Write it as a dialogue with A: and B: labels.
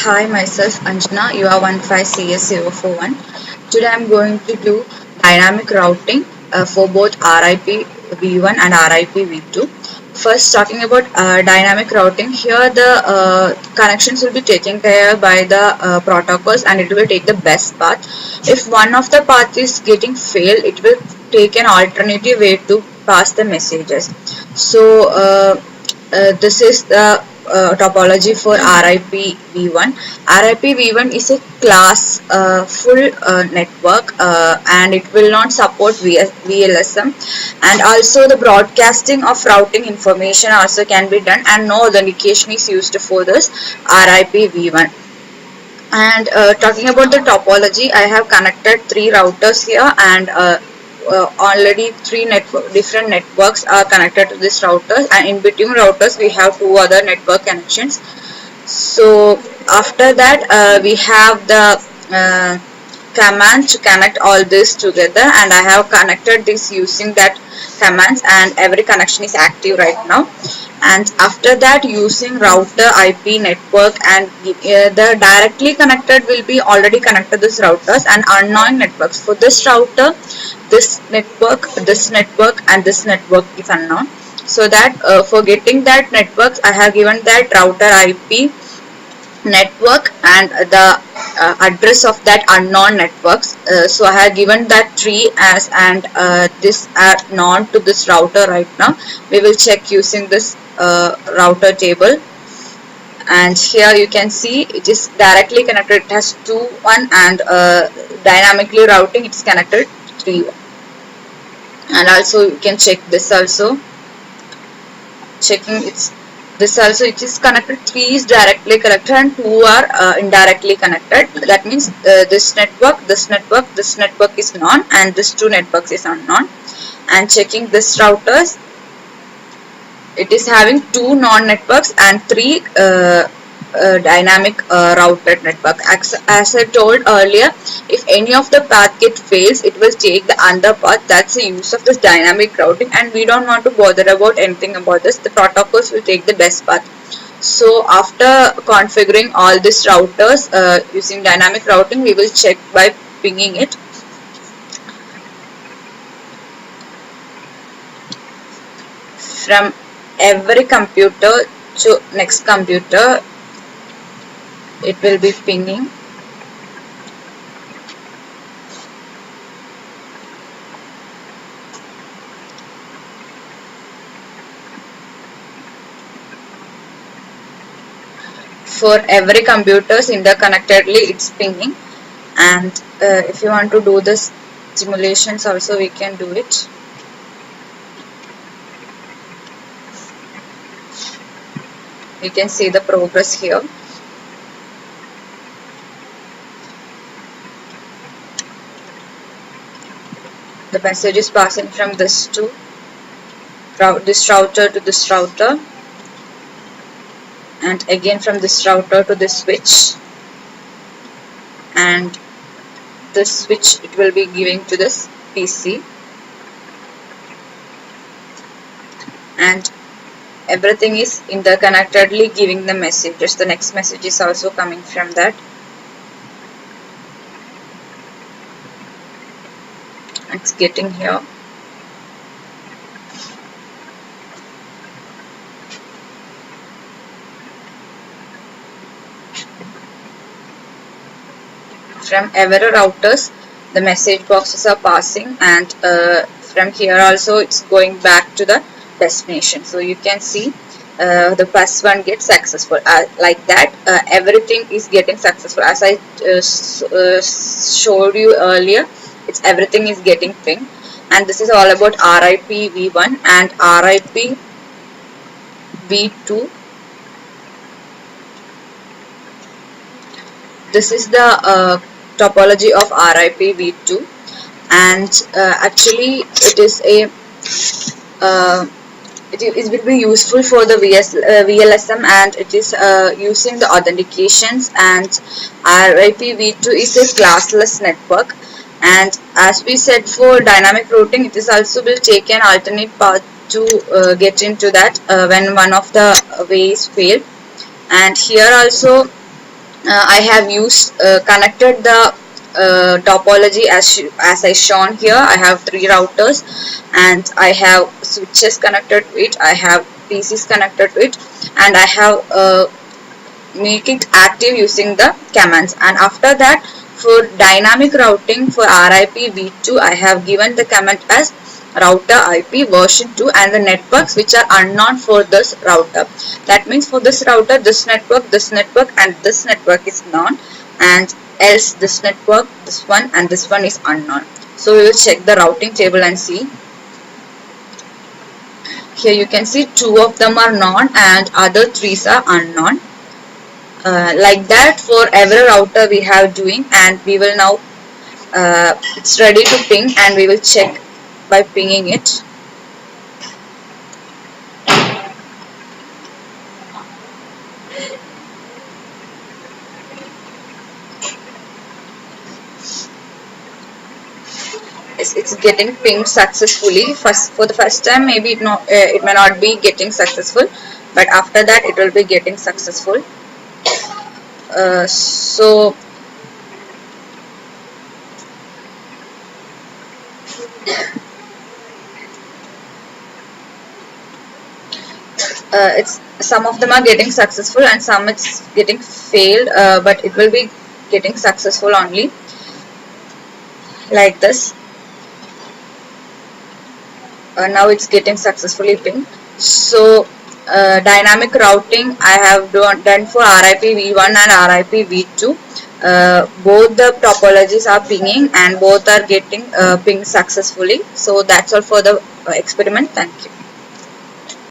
A: Hi, myself Anjana, UR15CS041. Today I'm going to do dynamic routing for both RIP V1 and RIP V2. First, talking about dynamic routing, here the connections will be taken care by the protocols and it will take the best path. If one of the path is getting failed, it will take an alternative way to pass the messages. So, this is the topology for RIP V1. RIP V1 is a class full network and it will not support VLSM, and also the broadcasting of routing information also can be done, and no authentication is used for this RIP V1. And talking about the topology, I have connected 3 routers here, and already 3 different networks are connected to this router, and in between routers we have 2 other network connections. So after that we have the command to connect all this together, and I have connected this using that commands, and every connection is active right now. And after that, using router IP network, and the directly connected will be already connected this routers, and unknown networks for this router, this network and this network is unknown. So that for getting that networks, I have given that router IP network and the address of that unknown networks. So I have given that tree as, and this are known to this router right now. We will check using this router table, and here you can see it is directly connected. It has 2-1, and dynamically routing it's connected 3-1. And also you can check this also, checking this also, it is connected. 3 is directly connected and 2 are indirectly connected. That means this network is known, and this 2 networks is unknown. And checking this routers, it is having 2 non-networks and 3 dynamic routed network. As I told earlier, if any of the path fails, it will take the other path. That's the use of this dynamic routing, and we don't want to bother about anything about this. The protocols will take the best path. So after configuring all these routers using dynamic routing, we will check by pinging it. From every computer to next computer, it will be pinging. For every computers interconnectedly, it's pinging. And if you want to do this simulations also, we can do it. You can see the progress here. The message is passing from this to this router to this router, and again from this router to this switch, and this switch it will be giving to this PC, and everything is interconnectedly giving the messages. The next message is also coming from that. It's getting here. From every routers, the message boxes are passing, and from here also it's going back to the destination. So you can see the first one gets successful. Like that, everything is getting successful. As I showed you earlier, it's everything is getting pinged. And this is all about RIP V1 and RIP V2. This is the topology of RIP V2, and actually it is a it will be useful for the VLSM, and it is using the authentications. And RIP V2 is a classless network, and as we said, for dynamic routing, it is also will take an alternate path to get into that when one of the ways failed. And here also I have used connected the topology as I shown here. I have 3 routers and I have switches connected to it. I have PCs connected to it, and I have make it active using the commands. And after that, for dynamic routing for RIP v2, I have given the command as router IP version 2 and the networks which are unknown for this router. That means for this router, this network and this network is known, and else this one and this one is unknown. So we will check the routing table and see. Here you can see 2 of them are known and other 3 are unknown. Like that for every router we have doing, and we will now it's ready to ping, and we will check by pinging it. It's getting pinged successfully. For the first time maybe it may not be getting successful, but after that it will be getting successful. So it's some of them are getting successful and some it's getting failed, but it will be getting successful only like this. Now it's getting successfully pinged. So dynamic routing I have done for RIP v1 and RIP v2. Both the topologies are pinging and both are getting pinged successfully. So that's all for the experiment. Thank you.